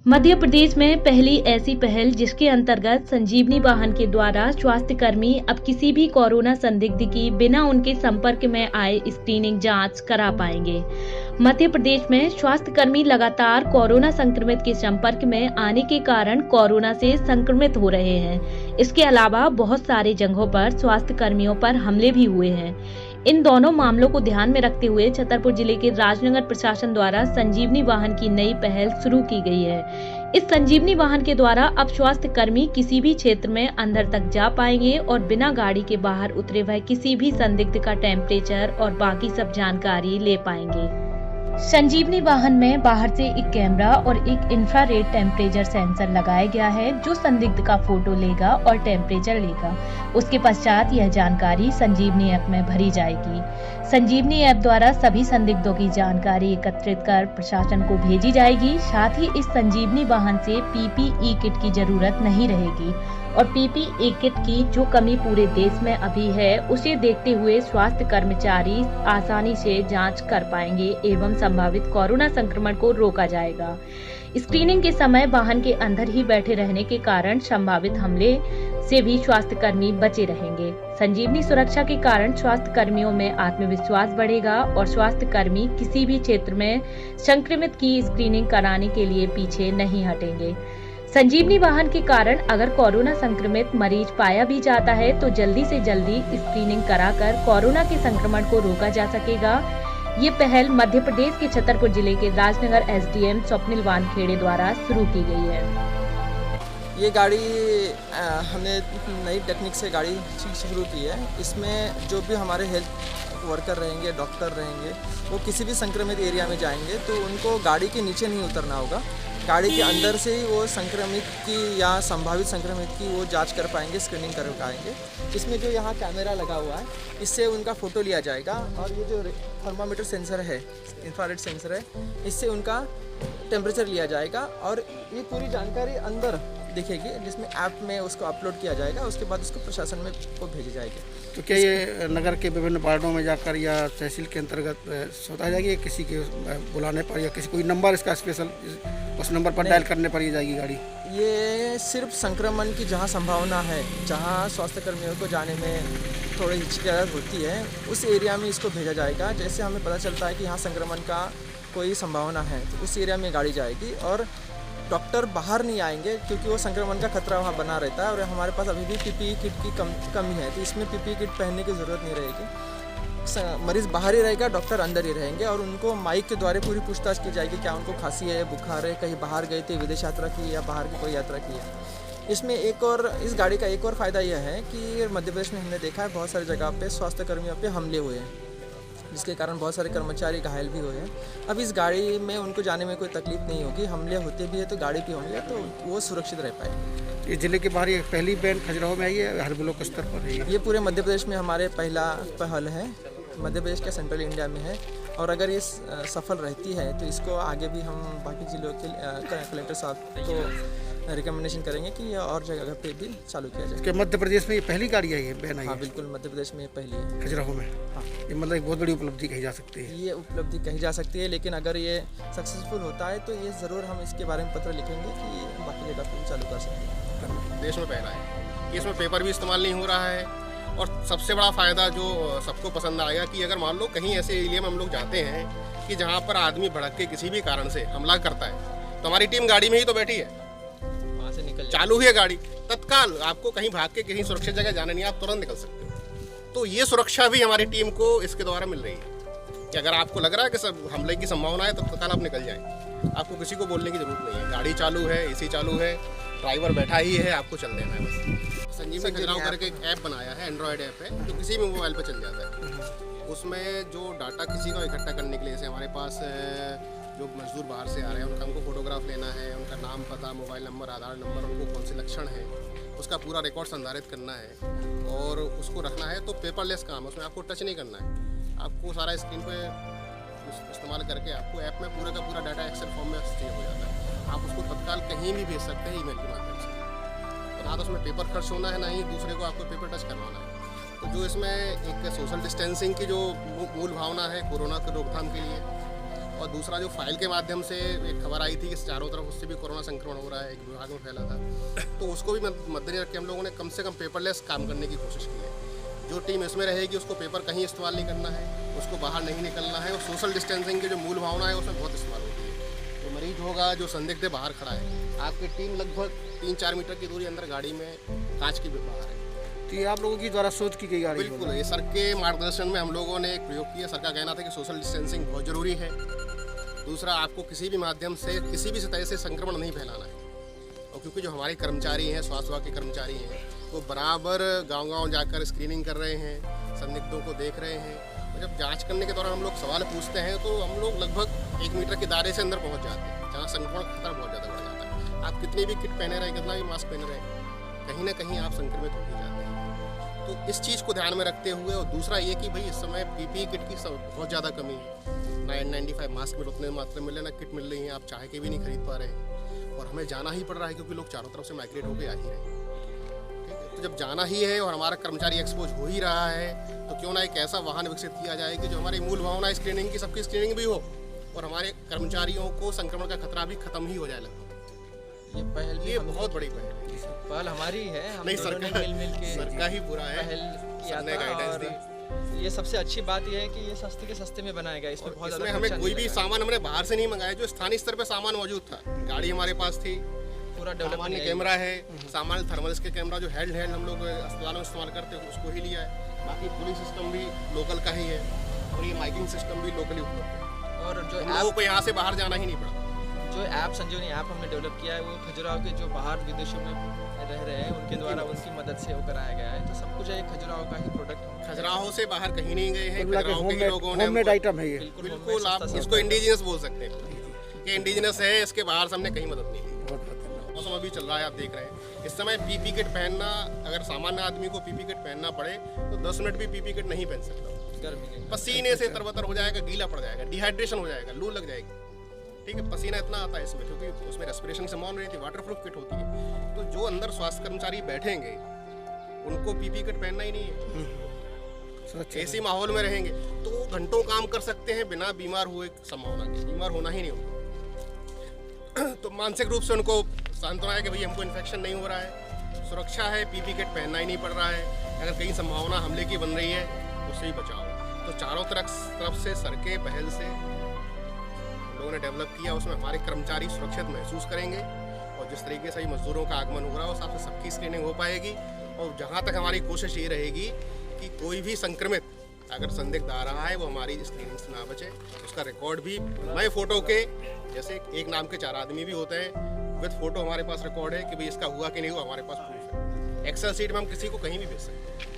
मध्य प्रदेश में पहली ऐसी पहल जिसके अंतर्गत संजीवनी वाहन के द्वारा स्वास्थ्य कर्मी अब किसी भी कोरोना संदिग्ध की बिना उनके संपर्क में आए स्क्रीनिंग जांच करा पाएंगे। मध्य प्रदेश में स्वास्थ्य कर्मी लगातार कोरोना संक्रमित के संपर्क में आने के कारण कोरोना से संक्रमित हो रहे हैं। इसके अलावा बहुत सारे जगहों पर स्वास्थ्य कर्मियों पर हमले भी हुए हैं। इन दोनों मामलों को ध्यान में रखते हुए छतरपुर जिले के राजनगर प्रशासन द्वारा संजीवनी वाहन की नई पहल शुरू की गई है। इस संजीवनी वाहन के द्वारा अब स्वास्थ्य कर्मी किसी भी क्षेत्र में अंदर तक जा पाएंगे और बिना गाड़ी के बाहर उतरे वह किसी भी संदिग्ध का टेम्परेचर और बाकी सब जानकारी ले पाएंगे। संजीवनी वाहन में बाहर से एक कैमरा और एक इंफ्रारेड टेम्परेचर सेंसर लगाया गया है जो संदिग्ध का फोटो लेगा और टेम्परेचर लेगा। उसके पश्चात यह जानकारी संजीवनी ऐप में भरी जाएगी। संजीवनी ऐप द्वारा सभी संदिग्धों की जानकारी एकत्रित कर प्रशासन को भेजी जाएगी। साथ ही इस संजीवनी वाहन से पीपीई किट की जरूरत नहीं रहेगी और पीपीई किट की जो कमी पूरे देश में अभी है उसे देखते हुए स्वास्थ्य कर्मचारी आसानी से जांच कर पाएंगे एवं संभावित कोरोना संक्रमण को रोका जाएगा। स्क्रीनिंग के समय वाहन के अंदर ही बैठे रहने के कारण संभावित हमले से भी स्वास्थ्य कर्मी बचे रहेंगे। संजीवनी सुरक्षा के कारण स्वास्थ्य कर्मियों में आत्मविश्वास बढ़ेगा और स्वास्थ्य कर्मी किसी भी क्षेत्र में संक्रमित की स्क्रीनिंग कराने के लिए पीछे नहीं हटेंगे। संजीवनी वाहन के कारण अगर कोरोना संक्रमित मरीज पाया भी जाता है तो जल्दी से जल्दी स्क्रीनिंग कराकर कोरोना के संक्रमण को रोका जा सकेगा। ये पहल मध्य प्रदेश के छतरपुर जिले के राजनगर एसडीएम स्वप्निल वानखेड़े द्वारा शुरू की गई है। ये गाड़ी हमने नई टेक्निक से गाड़ी शुरू की है। इसमें जो भी हमारे हेल्थ वर्कर रहेंगे, डॉक्टर रहेंगे, वो किसी भी संक्रमित एरिया में जाएंगे तो उनको गाड़ी के नीचे नहीं उतरना होगा। गाड़ी के अंदर से ही वो संक्रमित की या संभावित संक्रमित की वो जांच कर पाएंगे, स्क्रीनिंग कर पाएंगे। इसमें जो यहाँ कैमरा लगा हुआ है इससे उनका फ़ोटो लिया जाएगा और ये जो थर्मामीटर सेंसर है, इंफ्रारेड सेंसर है, इससे उनका टेम्परेचर लिया जाएगा और ये पूरी जानकारी अंदर दिखेगी जिसमें ऐप में उसको अपलोड किया जाएगा। उसके बाद उसको प्रशासन में को भेजी जाएगी। तो क्या ये नगर के विभिन्न वार्डों में जाकर या तहसील के अंतर्गत होता जाएगी, किसी के बुलाने पर या किसी कोई नंबर इसका स्पेशल उस नंबर पर डायल करने पर ही जाएगी गाड़ी? ये सिर्फ संक्रमण की जहाँ संभावना है, जहाँ स्वास्थ्य कर्मियों को जाने में थोड़ी हिचकिचाहट होती है, उस एरिया में इसको भेजा जाएगा। जैसे हमें पता चलता है कि यहाँ संक्रमण का कोई संभावना है तो उस एरिया में गाड़ी जाएगी और डॉक्टर बाहर नहीं आएंगे क्योंकि वो संक्रमण का खतरा वहाँ बना रहता है और हमारे पास अभी भी पीपीई किट की कमी है तो इसमें पीपीई किट पहनने की ज़रूरत नहीं रहेगी। मरीज़ बाहर ही रहेगा, डॉक्टर अंदर ही रहेंगे और उनको माइक के द्वारा पूरी पूछताछ की जाएगी, क्या उनको खांसी है, बुखार है, कहीं बाहर गए थे, विदेश यात्रा की या बाहर की कोई यात्रा की है। इसमें इस गाड़ी का एक और फ़ायदा यह है कि मध्य प्रदेश में हमने देखा है बहुत सारी जगह पे स्वास्थ्य कर्मियों पे हमले हुए हैं जिसके कारण बहुत सारे कर्मचारी घायल भी हुए हैं। अब इस गाड़ी में उनको जाने में कोई तकलीफ नहीं होगी। हमले होते भी है तो गाड़ी पे होंगे तो वो सुरक्षित रह पाएंगे। ये जिले के बाहर ये पहली बैन खजुराहो में आई है, हर ब्लॉक स्तर पर है? ये पूरे मध्य प्रदेश में हमारे पहला पहल है। मध्य प्रदेश का सेंट्रल इंडिया में है और अगर ये सफल रहती है तो इसको आगे भी हम बाकी जिलों के कलेक्टर साहब को रिकमेंडेशन करेंगे कि यह और जगह पे भी चालू किया जाए। क्या मध्य प्रदेश में ये पहली गाड़ी आई है, बैन आई है? हाँ बिल्कुल, मध्य प्रदेश में पहली है, खजुराहो में। हाँ, ये मतलब एक बहुत बड़ी उपलब्धि कही जा सकती है। ये उपलब्धि कही जा सकती है, लेकिन अगर ये सक्सेसफुल होता है तो ये ज़रूर हम इसके बारे में पत्र लिखेंगे कि बाकी जगह पे चालू कर सकते हैं। देश में पहला है, इसमें पेपर भी इस्तेमाल नहीं हो रहा है और सबसे बड़ा फ़ायदा जो सबको पसंद आएगा कि अगर मान लो कहीं ऐसे एरिया में हम लोग जाते हैं कि जहाँ पर आदमी भड़क के किसी भी कारण से हमला करता है तो हमारी टीम गाड़ी में ही तो बैठी है, वहाँ से निकल चालू है गाड़ी, तत्काल आपको कहीं भाग के कहीं सुरक्षित जगह जाना नहीं, आप तुरंत निकल सकते हो। तो ये सुरक्षा भी हमारी टीम को इसके द्वारा मिल रही है कि अगर आपको लग रहा है कि सब हमले की संभावना है तो तत्काल आप निकल जाएं, आपको किसी को बोलने की जरूरत नहीं है। गाड़ी चालू है, एसी चालू है, ड्राइवर बैठा ही है, आपको चल देना है बस। संजीवनी खजुराहो करके एक ऐप बनाया है, एंड्रॉयड ऐप है जो किसी भी मोबाइल पर चल जाता है। उसमें जो डाटा किसी को इकट्ठा करने के लिए, जैसे हमारे पास जो मजदूर बाहर से आ रहे हैं उनका हमको फोटोग्राफ लेना है, उनका नाम, पता, मोबाइल नंबर, आधार नंबर, उनको कौन से लक्षण है उसका पूरा रिकॉर्ड संधारित करना है और उसको रखना है। तो पेपरलेस काम है, उसमें आपको टच नहीं करना है, आपको सारा स्क्रीन पे इस्तेमाल करके आपको ऐप में पूरा का पूरा डाटा एक्सेल फॉर्म में सेव हो जाता है। आप उसको तत्काल कहीं भी भेज सकते हैं ईमेल के माध्यम से। तो ना तो उसमें पेपर खर्च होना है, ना ही दूसरे को आपको पेपर टच करवाना है। तो जो इसमें एक सोशल डिस्टेंसिंग की जो मूल भावना है कोरोना की रोकथाम के लिए, और दूसरा जो फाइल के माध्यम से एक खबर आई थी कि चारों तरफ उससे भी कोरोना संक्रमण हो रहा है, एक विभाग में फैला था, तो उसको भी मद्देनजर रख के हम लोगों ने कम से कम पेपरलेस काम करने की कोशिश की है। जो टीम इसमें रहेगी उसको पेपर कहीं इस्तेमाल नहीं करना है, उसको बाहर नहीं निकलना है, और सोशल डिस्टेंसिंग की जो मूल भावना है उसमें बहुत इस्तेमाल होती है। तो मरीज होगा जो संदिग्ध है बाहर खड़ा है, आपकी टीम लगभग 3-4 मीटर की दूरी अंदर गाड़ी में कांच की बाहर है। तो ये आप लोगों की द्वारा सोच की गई गाड़ी? बिल्कुल, ये सर के मार्गदर्शन में हम लोगों ने एक प्रयोग किया। सर का कहना था कि सोशल डिस्टेंसिंग बहुत ज़रूरी है। दूसरा, आपको किसी भी माध्यम से किसी भी तरह से संक्रमण नहीं फैलाना है, और क्योंकि जो हमारे कर्मचारी हैं, स्वास्थ्य विभाग के कर्मचारी हैं, वो बराबर गांव-गांव जाकर स्क्रीनिंग कर रहे हैं, संदिग्धों को देख रहे हैं। और जब जांच करने के दौरान हम लोग सवाल पूछते हैं तो हम लोग लगभग 1 मीटर के दायरे से अंदर पहुंच जाते हैं, जहाँ संक्रमण खतरा बहुत ज़्यादा बढ़ जाता है। आप कितनी भी किट पहने रहें, कितना भी मास्क पहने रहें, कहीं ना कहीं आप संक्रमित हो ही जाते हैं। तो इस चीज़ को ध्यान में रखते हुए, और दूसरा ये कि भाई इस समय पीपीई किट की बहुत ज़्यादा कमी है। 995 मास्क में उतने मात्रा मिल रहे ना, किट मिल रही हैं, आप चाह के भी नहीं खरीद पा रहे हैं, और हमें जाना ही पड़ रहा है क्योंकि लोग चारों तरफ से माइग्रेट होकर आ ही रहे हैं। तो जब जाना ही है और हमारा कर्मचारी एक्सपोज हो ही रहा है, तो क्यों ना एक ऐसा वाहन विकसित किया जाए कि जो हमारी मूल भावना स्क्रीनिंग की, सबकी स्क्रीनिंग भी हो और हमारे कर्मचारियों को संक्रमण का खतरा भी खत्म ही हो जाए लगभग। ये बहुत बड़ी पहल हमारी है, हम नहीं, दोनों ने मिल के सर का ही पूरा है, पहल किया सबने था। गाइडेंस और दी। ये सबसे अच्छी बात यह है कि ये सस्ते के सस्ते में बनाया गया, इसमें बहुत इसमें ज़्यादा हमें खर्चा कोई नहीं भी लगा। सामान हमने बाहर से नहीं मंगाया, जो स्थानीय स्तर पे सामान मौजूद था। गाड़ी हमारे पास थी, पूरा सामान्य डेवलपमेंट कैमरा है, सामान्य थर्मल्स के कैमरा जो हैंड हम लोग अस्पतालों में इस्तेमाल करते हैं उसको ही लिया है। बाकी पुलिस सिस्टम भी लोकल का ही है, और ये माइकिंग सिस्टम भी लोकली उपलब्ध है, और जो हम लोगों को यहाँ से बाहर जाना ही नहीं पड़ा। जो ऐप संजीवनी ऐप हमने डेवलप किया है, वो खजुराहो के जो बाहर विदेशों में रह रहे हैं उनके द्वारा उनकी मदद से वो कराया गया है। तो सब कुछ एक खजुराहो का ही प्रोडक्ट, खजुराहो से बाहर कहीं नहीं गए हैं, खजुराहो के खजुराहो के ही लोगों ने होममेड आइटम है ये। बिल्कुल, आप इसको इंडिजिनस बोल सकते हैं कि इंडिजिनस है, इसके बाहर से हमने कहीं मदद नहीं ली। मौसम अभी चल रहा है, आप देख रहे हैं इस समय पीपी किट पहनना, अगर सामान्य आदमी को पीपी किट पहनना पड़े तो 10 मिनट भी पीपी किट नहीं पहन सकता। गर्मी के पसीने से तरबतर हो जाएगा, गीला पड़ जाएगा, डिहाइड्रेशन हो जाएगा, लू लग जाएगी। ठीक है, पसीना इतना आता है इसमें, क्योंकि उसमें रेस्पिरेशन से मौन रहती है, वाटर प्रूफ किट होती है। तो जो अंदर स्वास्थ्य कर्मचारी बैठेंगे उनको पीपी किट पहनना ही नहीं है। ऐसी माहौल में रहेंगे तो घंटों काम कर सकते हैं बिना बीमार हुए संभावना के, बीमार होना ही नहीं होगा। तो मानसिक रूप से उनको सांत्वना है कि भाई हमको इन्फेक्शन नहीं हो रहा है, सुरक्षा है, पीपी किट पहनना ही नहीं पड़ रहा है। अगर कहीं संभावना हमले की बन रही है उससे ही बचाओ। तो चारों तरफ से सर के पहल से लोगों ने डेवलप किया, उसमें हमारे कर्मचारी सुरक्षित महसूस करेंगे, और जिस तरीके से मजदूरों का आगमन हो रहा है उस हिसाब से सबकी स्क्रीनिंग हो पाएगी। और जहाँ तक हमारी कोशिश ये रहेगी कि कोई भी संक्रमित अगर संदिग्ध आ रहा है वो हमारी स्क्रीनिंग से ना बचे, उसका रिकॉर्ड भी नए फोटो के, जैसे एक नाम के 4 आदमी भी होते हैं, विद फोटो हमारे पास रिकॉर्ड है कि भाई इसका हुआ कि नहीं हुआ, हमारे पास प्रूफ है। एक्सेल सीट में हम किसी को कहीं भी भेज सकते हैं।